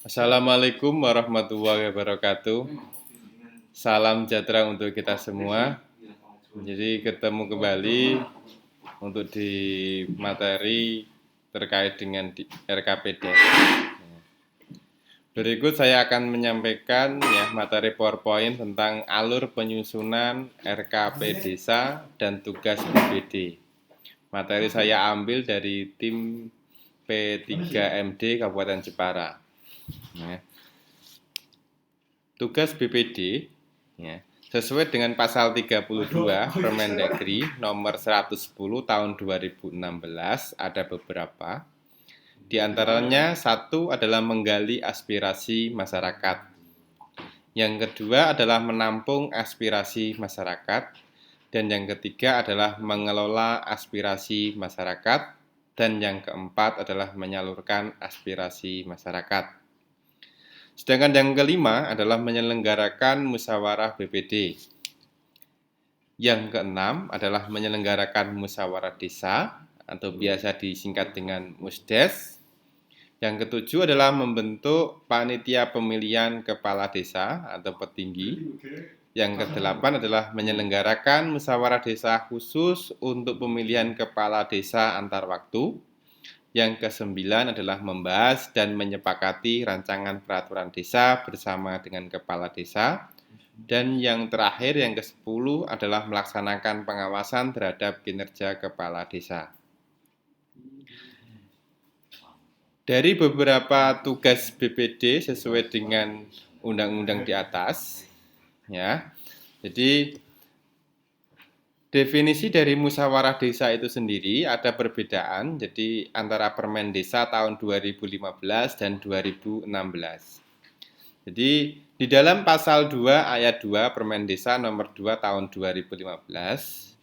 Assalamualaikum warahmatullahi wabarakatuh. Salam sejahtera untuk kita semua. Jadi ketemu kembali untuk di materi terkait dengan RKPD. Berikut saya akan menyampaikan materi PowerPoint tentang alur penyusunan RKP Desa dan tugas BPD. Materi saya ambil dari tim P3MD Kabupaten Jepara. Tugas BPD sesuai dengan pasal 32 Permendagri nomor 110 tahun 2016 ada beberapa. Di antaranya satu adalah menggali aspirasi masyarakat. Yang kedua adalah menampung aspirasi masyarakat. Dan yang ketiga adalah mengelola aspirasi masyarakat. Dan yang keempat adalah menyalurkan aspirasi masyarakat. Sedangkan yang kelima adalah menyelenggarakan musyawarah BPD. Yang keenam adalah menyelenggarakan musyawarah desa atau biasa disingkat dengan Musdes. Yang ketujuh adalah membentuk panitia pemilihan kepala desa atau petinggi. Yang kedelapan adalah menyelenggarakan musyawarah desa khusus untuk pemilihan kepala desa antar waktu. Yang kesembilan adalah membahas dan menyepakati rancangan peraturan desa bersama dengan kepala desa. Dan yang terakhir, yang ke-10 adalah melaksanakan pengawasan terhadap kinerja kepala desa. Dari beberapa tugas BPD sesuai dengan undang-undang di atas, jadi definisi dari musyawarah desa itu sendiri ada perbedaan, jadi antara Permen Desa tahun 2015 dan 2016. Jadi di dalam pasal 2 ayat 2 Permen Desa nomor 2 tahun 2015,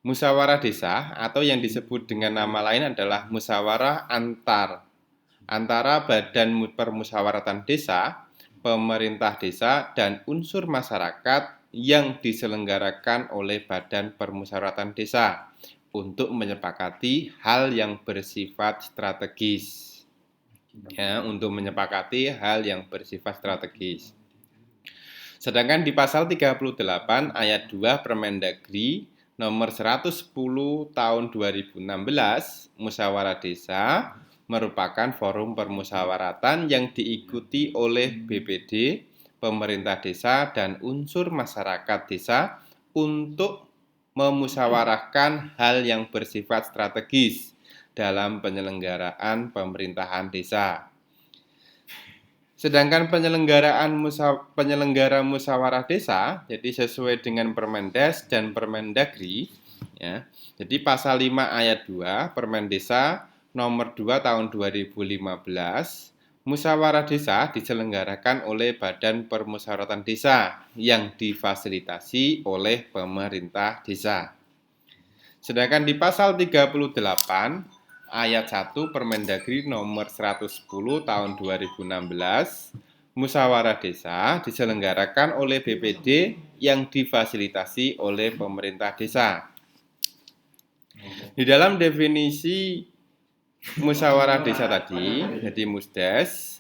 musyawarah desa atau yang disebut dengan nama lain adalah musyawarah antara Badan Permusyawaratan Desa, pemerintah desa, dan unsur masyarakat yang diselenggarakan oleh Badan Permusyawaratan Desa untuk menyepakati hal yang bersifat strategis. Sedangkan di pasal 38 ayat 2 Permendagri nomor 110 tahun 2016, musyawarah desa merupakan forum permusyawaratan yang diikuti oleh BPD, pemerintah desa, dan unsur masyarakat desa untuk memusyawarahkan hal yang bersifat strategis dalam penyelenggaraan pemerintahan desa. Sedangkan penyelenggara musyawarah desa, jadi sesuai dengan Permendes dan Permendagri, jadi pasal 5 ayat 2 Permen Desa nomor 2 tahun 2015, musyawarah desa diselenggarakan oleh Badan Permusyawaratan Desa yang difasilitasi oleh pemerintah desa. Sedangkan di pasal 38 ayat 1 Permendagri nomor 110 tahun 2016, musyawarah desa diselenggarakan oleh BPD yang difasilitasi oleh pemerintah desa. Di dalam definisi musyawarah desa tadi, jadi Musdes,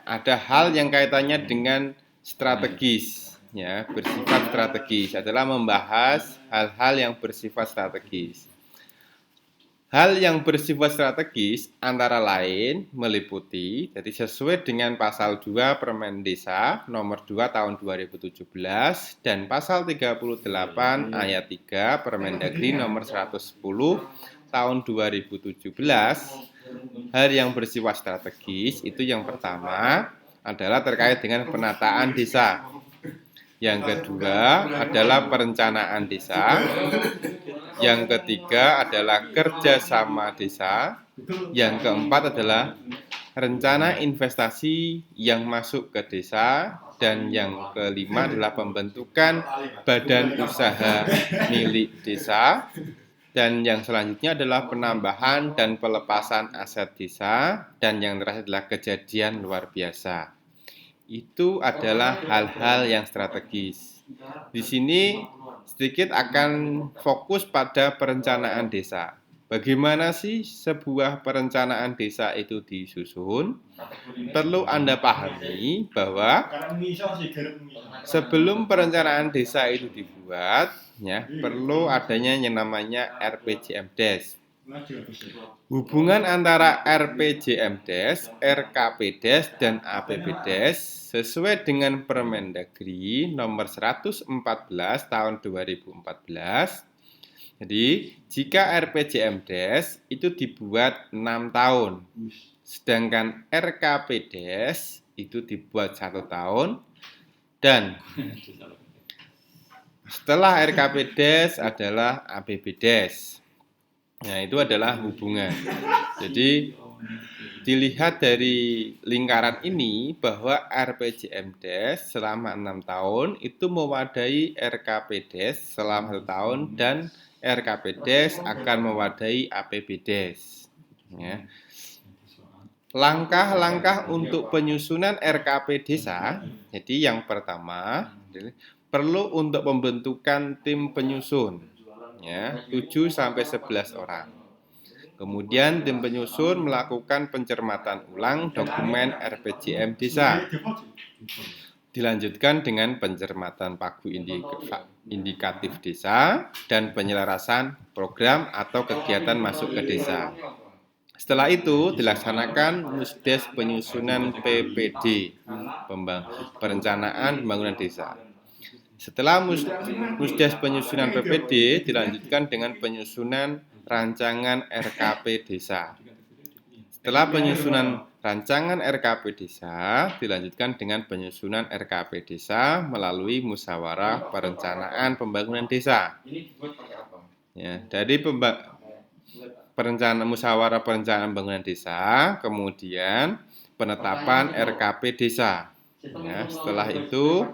ada hal yang kaitannya dengan strategis, bersifat strategis, adalah membahas hal-hal yang bersifat strategis. Hal yang bersifat strategis antara lain meliputi, jadi sesuai dengan pasal 2 Permen Desa nomor 2 tahun 2017 dan pasal 38 ayat 3 Permendagri nomor 110 tahun 2017, hal yang bersifat strategis itu yang pertama adalah terkait dengan penataan desa. Yang kedua adalah perencanaan desa. Yang ketiga adalah kerjasama desa. Yang keempat adalah rencana investasi yang masuk ke desa. Dan yang kelima adalah pembentukan badan usaha milik desa. Dan yang selanjutnya adalah penambahan dan pelepasan aset desa. Dan yang terakhir adalah kejadian luar biasa. Itu adalah hal-hal yang strategis. Di sini sedikit akan fokus pada perencanaan desa. bagaimana sih sebuah perencanaan desa itu disusun? Perlu Anda pahami bahwa sebelum perencanaan desa itu dibuat, ya, perlu adanya yang namanya RPJMDes. Hubungan antara RPJMDes, RKPDes, dan APBDes sesuai dengan Permendagri nomor 114 tahun 2014. Jadi, jika RPJMDes itu dibuat 6 tahun, sedangkan RKPDes itu dibuat 1 tahun, dan setelah RKPDes adalah APBDes. Nah, itu adalah hubungan. Jadi, dilihat dari lingkaran ini bahwa RPJMDes selama 6 tahun itu mewadai RKPDes selama 1 tahun dan RKPDes akan mewadai APBDes. Ya. Langkah-langkah untuk penyusunan RKP desa. Jadi yang pertama perlu untuk pembentukan tim penyusun. Ya, 7 sampai 11 orang. Kemudian tim penyusun melakukan pencermatan ulang dokumen RPJM desa. Dilanjutkan dengan pencermatan pagu indikatif desa dan penyelarasan program atau kegiatan masuk ke desa. Setelah itu dilaksanakan Musdes penyusunan PPD, perencanaan pembangunan desa. Setelah Musdes penyusunan PPD dilanjutkan dengan penyusunan rancangan RKP desa. Setelah penyusunan rancangan RKP desa dilanjutkan dengan penyusunan RKP desa melalui musyawarah perencanaan pembangunan desa. Ya, dari musyawarah perencanaan pembangunan desa, kemudian penetapan RKP desa. Ya, setelah itu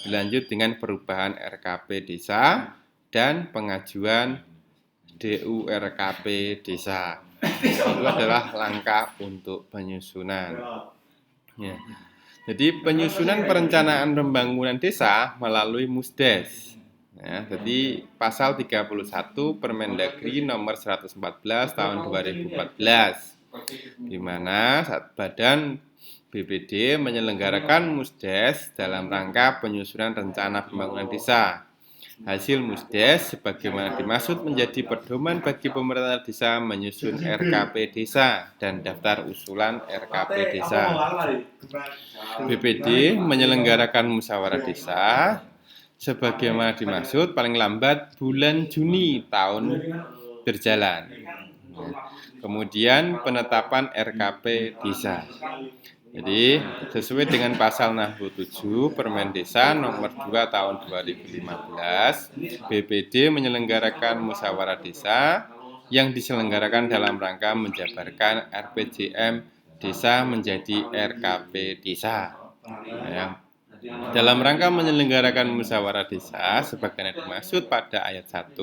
dilanjut dengan perubahan RKP desa dan pengajuan DURKP desa. Itu adalah langkah untuk penyusunan. Ya. Jadi penyusunan perencanaan pembangunan desa melalui Musdes. Ya, jadi pasal 31 Permendagri nomor 114 tahun 2014, di mana Badan BPD menyelenggarakan Musdes dalam rangka penyusunan rencana pembangunan desa. Hasil Musdes sebagaimana dimaksud menjadi pedoman bagi pemerintah desa menyusun RKP desa dan daftar usulan RKP desa. BPD menyelenggarakan musyawarah desa sebagaimana dimaksud paling lambat bulan Juni tahun berjalan. Kemudian penetapan RKP desa. Jadi, sesuai dengan pasal 67 Permen Desa nomor 2 tahun 2015, BPD menyelenggarakan musyawarah desa yang diselenggarakan dalam rangka menjabarkan RPJM desa menjadi RKP desa. Ya. Dalam rangka menyelenggarakan musyawarah desa sebagaimana dimaksud pada ayat 1,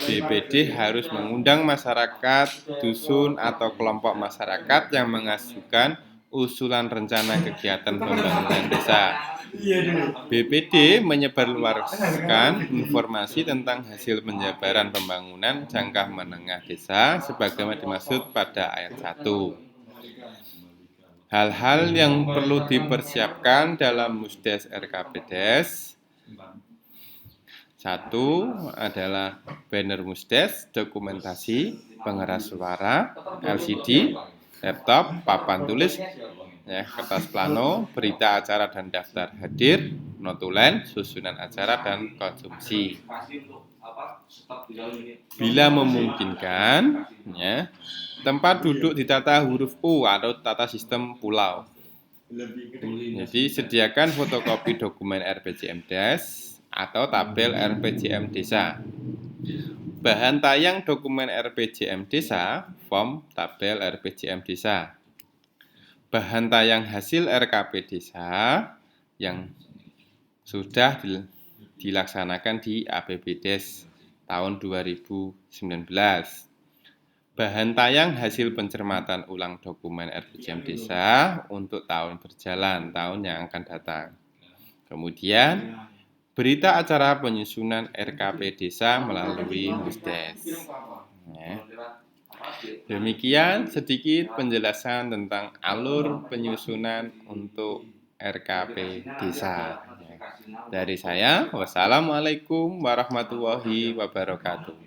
BPD harus mengundang masyarakat, dusun atau kelompok masyarakat yang mengajukan usulan rencana kegiatan pembangunan desa. BPD menyebarluaskan informasi tentang hasil penjabaran pembangunan jangka menengah desa sebagaimana dimaksud pada ayat 1. Hal-hal yang perlu dipersiapkan dalam Musdes RKPDes. 1 adalah banner Musdes, dokumentasi, pengeras suara, LCD, laptop, papan tulis, ya, kertas plano, berita acara dan daftar hadir, notulen, susunan acara dan konsumsi. Bila memungkinkan, ya, tempat duduk ditata huruf U atau tata sistem pulau. Jadi sediakan fotokopi dokumen RPJMDes atau tabel RPJM desa. Bahan tayang dokumen RPJM desa, form tabel RPJM desa. Bahan tayang hasil RKP desa yang sudah dilaksanakan di APBDes tahun 2019. Bahan tayang hasil pencermatan ulang dokumen RPJM desa untuk tahun berjalan, tahun yang akan datang. Kemudian berita acara penyusunan RKP desa melalui Musdes. Ya. Demikian sedikit penjelasan tentang alur penyusunan untuk RKP Desa. Dari saya, wassalamualaikum warahmatullahi wabarakatuh.